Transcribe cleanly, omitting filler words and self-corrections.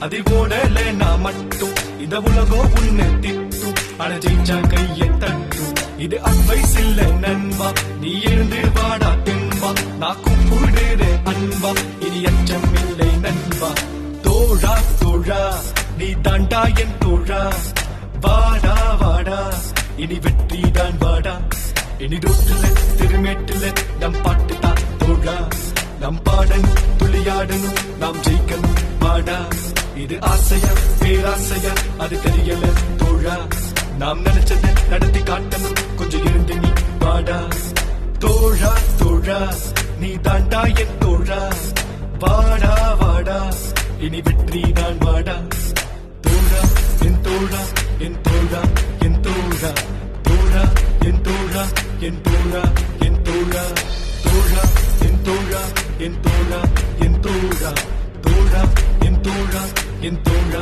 அதை ஓடலைனா மட்டும் இந்த உலகம் உன்னை திட்டும். அட ஜெயிச்சா கையை தட்டும். இது அட்வைஸ் இல்ல நண்பா, நீ எழுந்து வாடா தென்பா. நான் கூப்பிடுறேன் அன்பா, இனி அச்சம் இல்லை நண்பா. தோழா தோழா நீ தாண்டா என் தோழா. வாடா வாடா இனி வெற்றிதான் வாடா. இனி ரோட்டுல திருமேட்டுல நம் பாட்டு தான் தோழா. நம் பாடணும் துளியாடணும் நாம் ஜெயிக்கணும் வாடா. இது ஆசையா பேராசையா அது தெரியல தோழா. நாம் நினைச்சதை நடத்தி காட்டணும் கொஞ்சம் இருந்து நீ வாடா. தோழா தோழா நீ தாண்டா என் தோழா. வாடா வாடா இனி வெற்றிதான் வாடா. தோழா என் தோழா என் தோழா என் தோழா. தோழா என் தோழா என் தோழா என் தோழா. தோழா என் தோழா என் தோழா என் தோழா. தோழா என் தோழா என் தோழா.